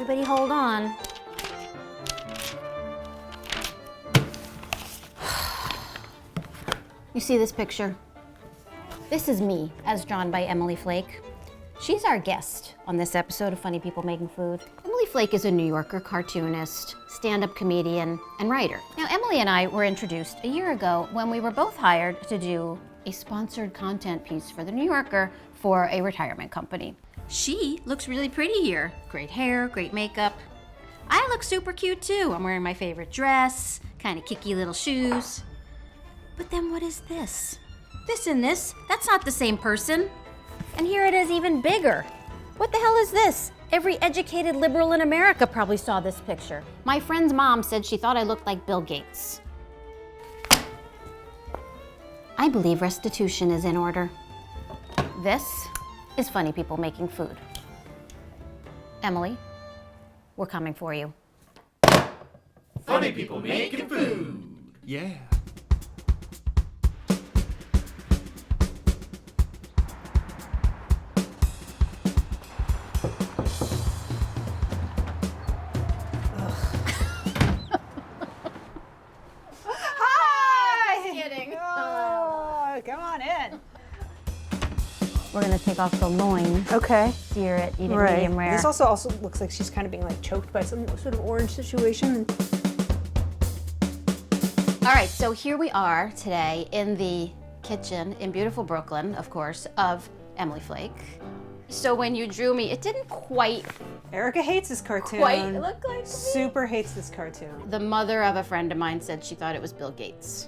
Everybody hold on. You see this picture? This is me, as drawn by Emily Flake. She's our guest on this episode of Funny People Making Food. Emily Flake is a New Yorker cartoonist, stand-up comedian, and writer. Now, Emily and I were introduced a year ago when we were both hired to do a sponsored content piece for the New Yorker for a retirement company. She looks really pretty here. Great hair, great makeup. I look super cute too. I'm wearing my favorite dress, kind of kicky little shoes. But then what is this? This and this, that's not the same person. And here it is even bigger. What the hell is this? Every educated liberal in America probably saw this picture. My friend's mom said she thought I looked like Bill Gates. I believe restitution is in order. This is Funny People Making Food. Emily, we're coming for you. Funny People Making Food. Yeah. Come on in. We're gonna take off the loin, Okay. sear it, eat it Right. medium rare. This also looks like she's kind of being like choked by some sort of orange situation. All right, so here we are today in the kitchen in beautiful Brooklyn, of course, of Emily Flake. So when you drew me, it didn't quite Erica hates this cartoon. look like me. Super hates this cartoon. The mother of a friend of mine said she thought it was Bill Gates.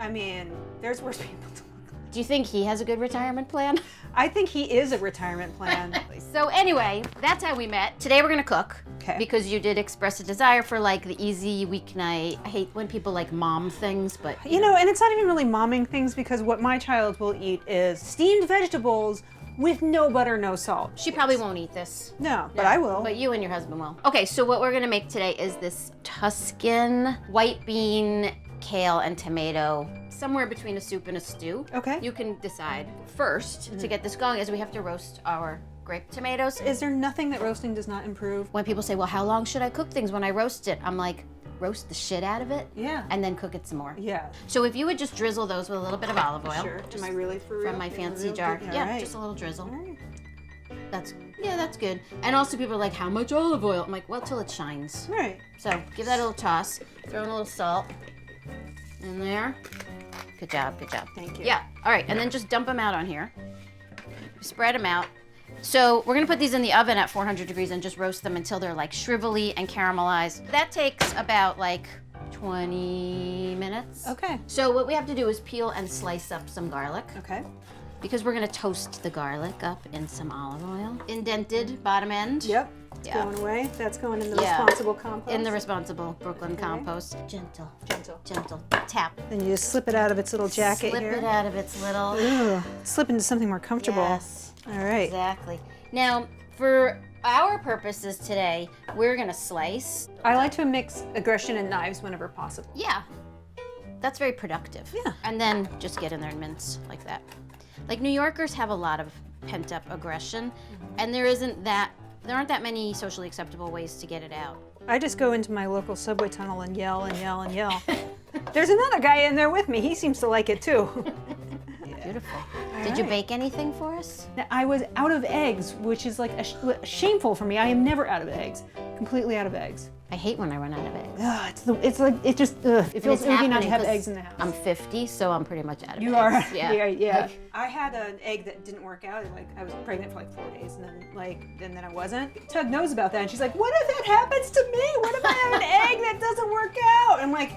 I mean, there's worse people to look Do you think he has a good retirement plan? like. I think he is a retirement plan. So anyway, that's how we met. Today we're gonna cook. Okay. Because you did express a desire for like the easy weeknight. I hate when people like mom things, but You know, and it's not even really momming things because what my child will eat is steamed vegetables with no butter, no salt. she probably won't eat this. No, but I will. But you and your husband will. Okay, so what we're gonna make today is this Tuscan white bean, kale, and tomato, somewhere between a soup and a stew. Okay. You can decide. First, to get this going, is we have to roast our grape tomatoes. Is there nothing that roasting does not improve? When people say, well, how long should I cook things when I roast it? I'm like, roast the shit out of it. Yeah. And then cook it some more. Yeah. So if you would just drizzle those with a little bit of olive oil. Sure. Just Am I really for real? from my Am I fancy real? jar. All Yeah, right. just a little drizzle. All right. That's good. And also people are like, how much olive oil? I'm like, well, till it shines. Right. So give that a little toss. Throw in a little salt in there. Good job, good job. Thank you. Yeah, all right, and then just dump them out on here. Spread them out. So we're gonna put these in the oven at 400 degrees and just roast them until they're like shrivelly and caramelized. That takes about like 20 minutes. Okay. So what we have to do is peel and slice up some garlic Okay. because we're gonna toast the garlic up in some olive oil. Indented bottom end. Yep. It's Yeah. going away. That's going in the Yeah. responsible compost. In the responsible Brooklyn Okay. compost. Gentle, Gentle. gentle tap. Then you just slip it out of its little jacket Slip here. it out of its little. Ugh. Slip into something more comfortable. Yes. All right. Exactly. Now, for our purposes today, we're gonna slice. I like to mix aggression and knives whenever possible. Yeah, that's very productive. Yeah. And then just get in there and mince like that. Like New Yorkers have a lot of pent up aggression, and there aren't that many socially acceptable ways to get it out. I just go into my local subway tunnel and yell and yell and yell. There's another guy in there with me. He seems to like it too. Beautiful. Did you right. bake anything for us? Now, I was out of eggs, which is like shameful for me. I am never out of eggs. Completely out of eggs. I hate when I run out of eggs. Ugh, it feels It's oogie not to happening have 'cause eggs in the house. I'm 50, so I'm pretty much out of You eggs. are, Yeah. yeah. Like, I had an egg that didn't work out. Like I was pregnant for like 4 days, and then I wasn't. Tug knows about that, and she's like, "What if that happens to me? What if I have an egg that doesn't work out?" And I'm like,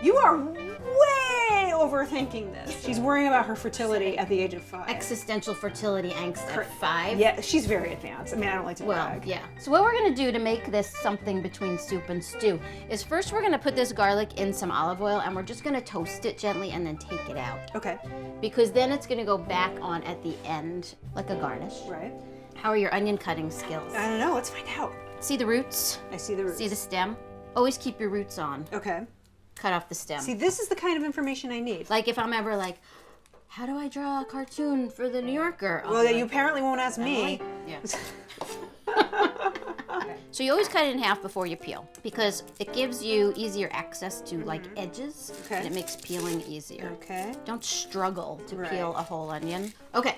"You are way overthinking this." She's worrying about her fertility at the age of 5. existential fertility angst at 5. Yeah, she's very advanced. I mean, I don't like to Well, brag. yeah. So what we're gonna do to make this something between soup and stew is first we're gonna put this garlic in some olive oil and we're just gonna toast it gently and then take it out. Okay. Because then it's gonna go back on at the end like a garnish. Right. How are your onion cutting skills? I don't know. Let's find out. See the roots? I see the roots. See the stem? Always keep your roots on. Okay. Cut off the stem. See, this is the kind of information I need. Like if I'm ever like, how do I draw a cartoon for the New Yorker? I'll Well, be you like, apparently won't ask me. Emily? Yeah. Okay. So you always cut it in half before you peel because it gives you easier access to like edges and it makes peeling easier. Okay. Don't struggle to peel a whole onion. Okay.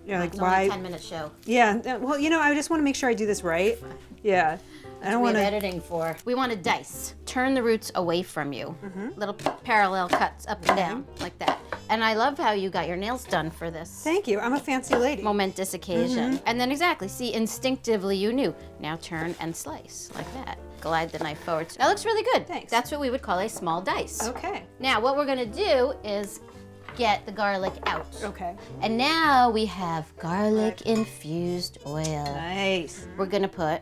Yeah, like It's why? only a 10-minute show. Yeah. Well, you know, I just want to make sure I do this right. Yeah. I don't We want have to. editing for. We want to dice. Turn the roots away from you. Little parallel cuts up and down like that. And I love how you got your nails done for this Thank you. I'm a fancy lady. momentous occasion. And then exactly, see, instinctively you knew. Now turn and slice like that. Glide the knife forward. That looks really good. Thanks. That's what we would call a small dice. Okay. Now what we're gonna do is get the garlic out. Okay. And now we have garlic infused oil. Nice. We're gonna put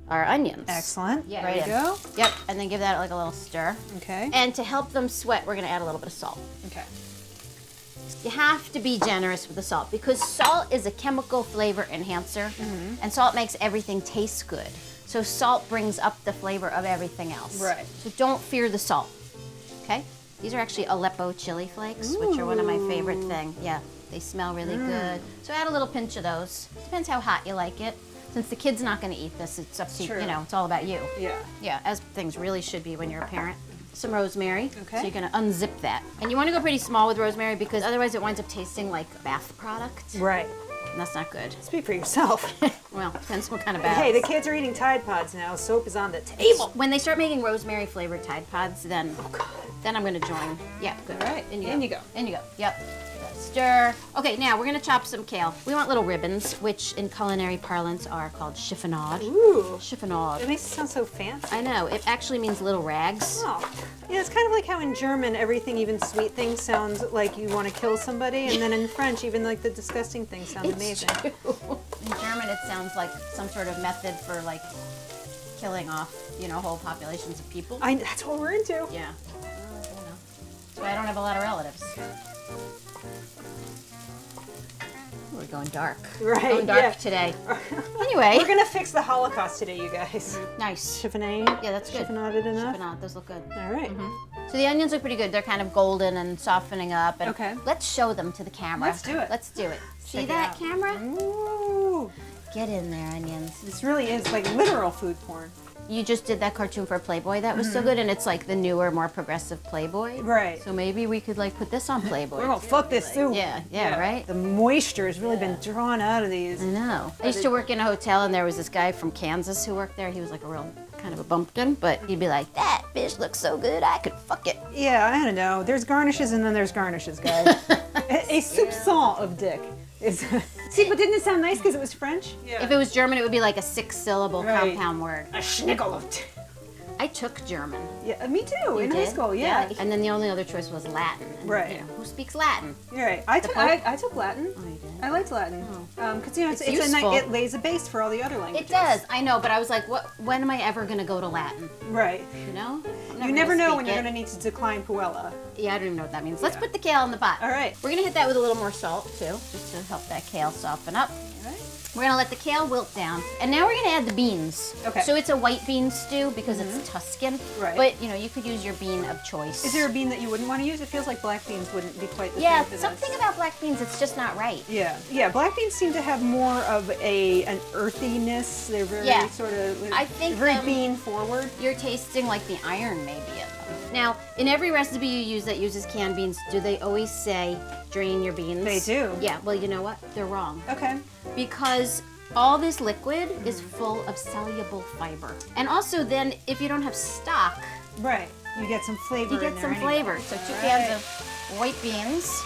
our onions. Excellent. Yeah, There right you in. go. Yep, and then give that like a little stir. Okay. And to help them sweat, we're gonna add a little bit of salt. Okay. You have to be generous with the salt because salt is a chemical flavor enhancer and salt makes everything taste good. So salt brings up the flavor of everything else. Right. So don't fear the salt, okay? These are actually Aleppo chili flakes, which are one of my favorite things. Yeah, they smell really good. So add a little pinch of those. Depends how hot you like it. Since the kid's not gonna eat this, it's up to you, True. you know, it's all about you. Yeah. Yeah, as things really should be when you're a parent. Some rosemary. Okay. So you're gonna unzip that. And you wanna go pretty small with rosemary because otherwise it winds up tasting like bath product. Right. And that's not good. Speak for yourself. Well, depends what kind of bath. Hey, the kids are eating Tide Pods now. Soap is on the table. When they start making rosemary flavored Tide Pods, then I'm gonna join. Yeah, good. All right, In you in go. you go. In you go. Yep. Stir. Okay, now we're gonna chop some kale. We want little ribbons, which in culinary parlance are called chiffonade. Ooh. Chiffonade. It makes it sound so fancy. I know. It actually means little rags. Oh. Yeah, it's kind of like how in German everything, even sweet things, sounds like you want to kill somebody, and then in French, even like the disgusting things sound amazing. True. In German, it sounds like some sort of method for like killing off, you know, whole populations of people. That's what we're into. Yeah. Well, you know. That's why I don't have a lot of relatives. We're going dark. Right, Going dark yeah. today. Anyway. We're gonna fix the Holocaust today, you guys. Nice. Chiffonade. Yeah, that's good. Chiffonaded enough. Chiffonade, those look good. All right. So the onions look pretty good. They're kind of golden and softening up. And Okay. Let's show them to the camera. Let's do it. Let's do it. See Check it that out. camera? Ooh. Get in there, onions. This really is like literal food porn. You just did that cartoon for Playboy that was so good, and it's like the newer, more progressive Playboy. Right. So maybe we could like put this on Playboy. We're gonna fuck this too. Yeah, right? The moisture has really been drawn out of these. I know. I used to work in a hotel, and there was this guy from Kansas who worked there. He was like a real kind of a bumpkin, but he'd be like, "That fish looks so good, I could fuck it." Yeah, I don't know. There's garnishes and then there's garnishes, guys. a soupçon of dick. Is See, but didn't it sound nice because it was French? Yeah. If it was German, it would be like a 6-syllable Right. compound word. A schnickel of dick. I took German. Yeah, me too. In high did? school, yeah. And then the only other choice was Latin. And, Right. you know, who speaks Latin? You're right. I took Latin. Oh, you did? I liked Latin because you know It's it's useful. it lays a base for all the other It languages. does. I know, but I was like, what? When am I ever going to go to Latin? Right. You know? I'm You never gonna know speak when you're it. going to need to decline puella. Yeah, I don't even know what that means. Let's put the kale in the pot. All right. We're going to hit that with a little more salt, too, just to help that kale soften up. All right. We're going to let the kale wilt down. And now we're going to add the beans. Okay. So it's a white bean stew because it's Tuscan. Right. But, you know, you could use your bean of choice. Is there a bean that you wouldn't want to use? It feels like black beans wouldn't be quite the Yeah, same for something this. about black beans, it's just not right. Yeah, yeah. Black beans seem to have more of an earthiness. They're very Yeah. sort of. I think, very bean forward. You're tasting like the iron maybe in them. Now, in every recipe you use that uses canned beans, do they always say drain your beans? They do. Yeah, well, you know what? They're wrong. Okay. Because all this liquid is full of soluble fiber. And also then, if you don't have stock, Right. You get some flavor. you in get there some anyway. flavor. So 2 cans of white beans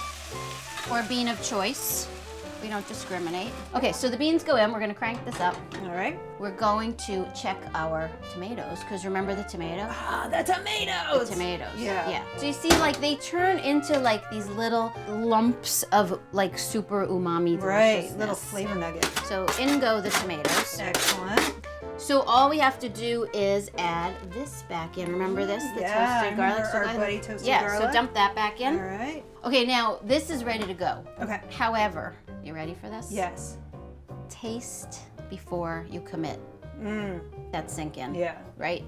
or bean of choice. We don't discriminate. Okay, so the beans go in. We're gonna crank this up. All right. We're going to check our tomatoes, because remember the tomato? Ah, the tomatoes. The tomatoes. Yeah. Yeah. So you see, like, they turn into like these little lumps of like super umami Right. deliciousness. Little flavor nugget. So in go the tomatoes. Excellent. So all we have to do is add this back in. Remember this? The toasted garlic. remember So our go ahead. buddy toasted yeah, garlic. so dump that back All in. right. Okay, now this is ready to go. Okay. However, you ready for this? Yes. Taste before you commit. That sink in. Yeah. Right?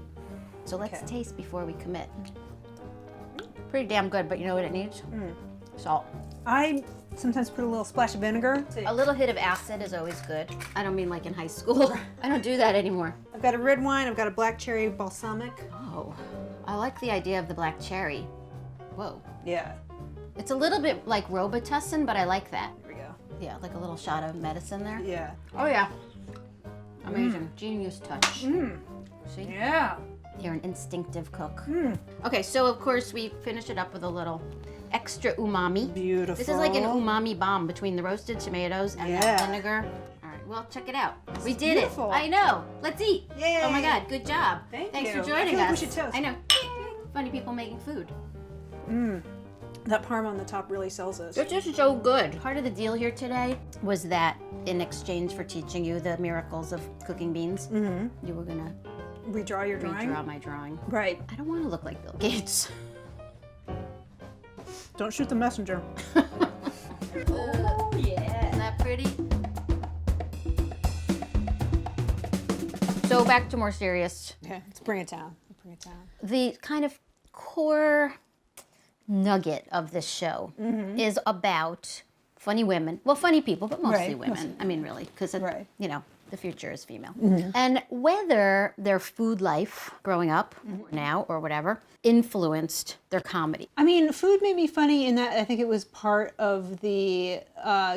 So let's Okay. taste before we commit. Pretty damn good, but you know what it needs? Salt. I Sometimes put a little splash of vinegar. A little hit of acid is always good. I don't mean like in high school. I don't do that anymore. I've got a red wine. I've got a black cherry balsamic. Oh, I like the idea of the black cherry. Whoa. Yeah. It's a little bit like Robitussin, but I like that. Here we go. Yeah, like a little shot of medicine there. Yeah. Oh yeah. Amazing. Genius touch. See? Yeah. You're an instinctive cook. Okay, so of course we finish it up with a little extra umami. Beautiful. This is like an umami bomb between the roasted tomatoes and the vinegar. All right, well, check it out. We did beautiful. it. I know. Let's eat. Yay. Oh my God, good job. Thanks for you. joining I feel like us. we should toast. I know. Funny people making food. That parm on the top really sells us. It's just so good. Part of the deal here today was that in exchange for teaching you the miracles of cooking beans, you were gonna Redraw your drawing? redraw my drawing. Right. I don't want to look like Bill Gates. Don't shoot the messenger. Oh yeah. Isn't that pretty? So back to more serious. Okay, let's bring it down. Bring it down. The kind of core nugget of this show is about funny women. Well, funny people, but mostly Right, women. mostly. I mean, really, because Right. you know, the future is female. And whether their food life growing up, now or whatever, influenced their comedy. I mean, food made me funny in that I think it was part of the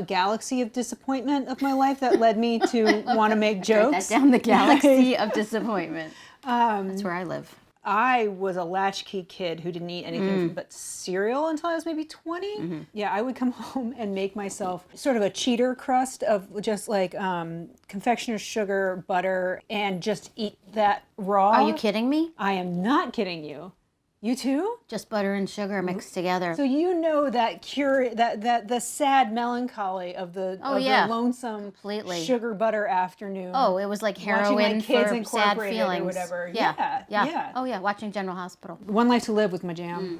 galaxy of disappointment of my life that led me to want to make Write jokes. that down, the galaxy of disappointment. That's where I live. I was a latchkey kid who didn't eat anything but cereal until I was maybe 20. Yeah, I would come home and make myself sort of a cheater crust of just like confectioner's sugar, butter, and just eat that raw. Are you kidding me? I am not kidding you. You too? Just butter and sugar mixed together. So you know that that the sad melancholy of the, Oh, of yeah. the lonesome Completely. sugar butter afternoon. Oh, it was like Watching my heroin kids for sad Incorporated or feelings. whatever. Yeah. Yeah. Oh yeah, watching General Hospital. One Life to Live with my jam.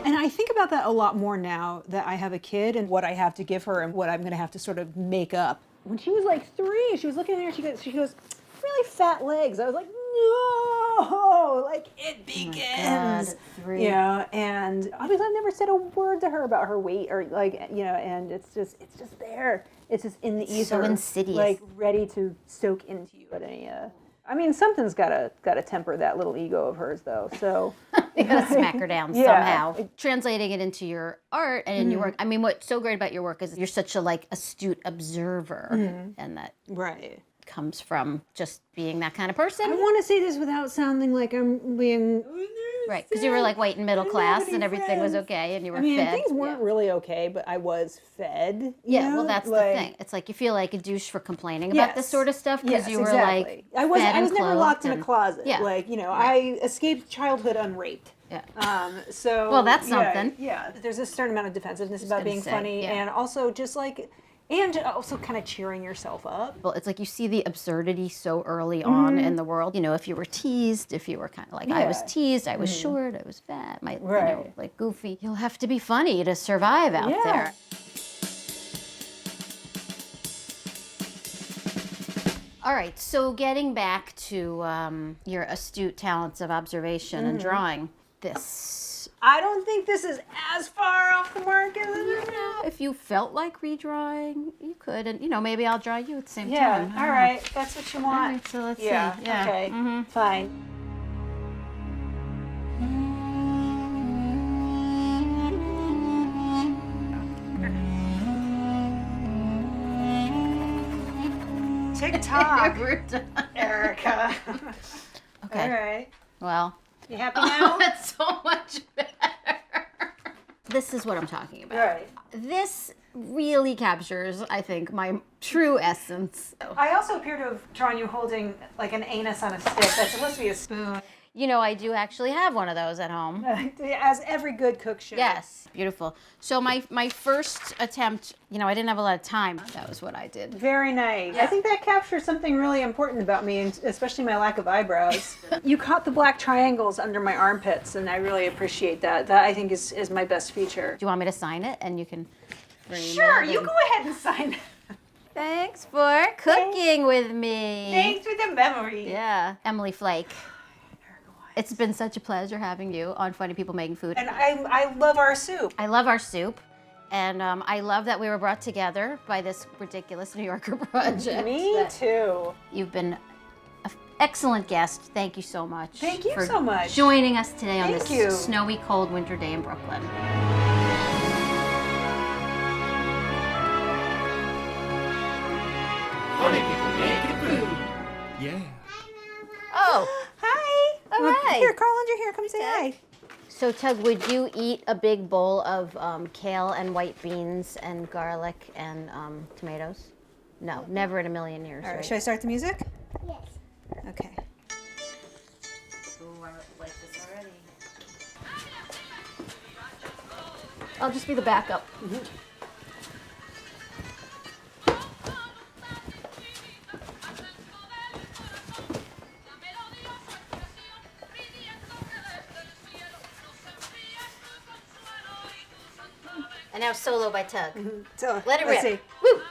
And I think about that a lot more now that I have a kid and what I have to give her and what I'm going to have to sort of make up. When she was like 3, she was looking at her, she goes, really fat legs. I was like, no, like it begins. God, 3. You know, and obviously I've never said a word to her about her weight or like, you know, and it's just there. It's just in the ether. So insidious. Like ready to soak into you at any, I mean, something's gotta temper that little ego of hers though, so. You gotta smack her down somehow. Translating it into your art and in your work. I mean, what's so great about your work is you're such a like astute observer, and that Right. comes from just being that kind of person. I want to say this without sounding like I'm being... Right, because you were like white and middle class and everything was okay and you were fed. things weren't really okay, but I was fed. you Yeah, know? well, that's like, the thing. It's like you feel like a douche for complaining about this Yes. sort of stuff because Yes, you were exactly. like I was fed and never clothed locked in a and- closet. Yeah. Like, you know, I escaped childhood unraped. Yeah. So Well, that's yeah, something. Yeah, there's a certain amount of defensiveness about gonna being say, funny, yeah. and also just like, and also kind of cheering yourself up. Well, it's like you see the absurdity so early on in the world. You know, if you were teased, if you were kind of like, I was Yeah. teased, I was short, I was fat, you know, Right. like goofy. You'll have to be funny to survive out Yeah. there. All right, so getting back to your astute talents of observation and drawing, this. I don't think this is as far off the mark as it is. If you felt like redrawing, you could, and you know, maybe I'll draw you at the same Yeah, time. all right, that's what you want. All right, so let's Yeah, see. Yeah. okay, fine. TikTok, We're done. Erica. Okay. All right. Well, You happy now? that's so much better. This is what I'm talking about. Right. This really captures, I think, my true essence. I also appear to have drawn you holding like an anus on a stick. That's supposed to be a spoon. You know, I do actually have one of those at home. As every good cook should. Yes, beautiful. So my first attempt, you know, I didn't have a lot of time. That was what I did. Very nice. I think that captures something really important about me, and especially my lack of eyebrows. You caught the black triangles under my armpits, and I really appreciate that. That I think is my best feature. Do you want me to sign it and you can frame Sure, it you and- go ahead and sign it. Thanks for cooking with me. Thanks for the memory. Yeah, Emily Flake. Erica, why It's been such a pleasure having you on Funny People Making Food. And I love our soup. I love our soup. And I love that we were brought together by this ridiculous New Yorker project. Me too. You've been an excellent guest. Thank you so much. Thank you for so much. joining us today on Thank this you. snowy, cold winter day in Brooklyn. Funny people making food. Yeah. Oh, Hi. all right. Here, Carl, here. Come say hi. So, Tug, would you eat a big bowl of kale and white beans and garlic and tomatoes? No, never in a million years. All right, right? should I start the music? Yes. Okay. Ooh, I like this already. I'll just be the backup. And now solo by Tug. So Let it let's rip. see. Woo!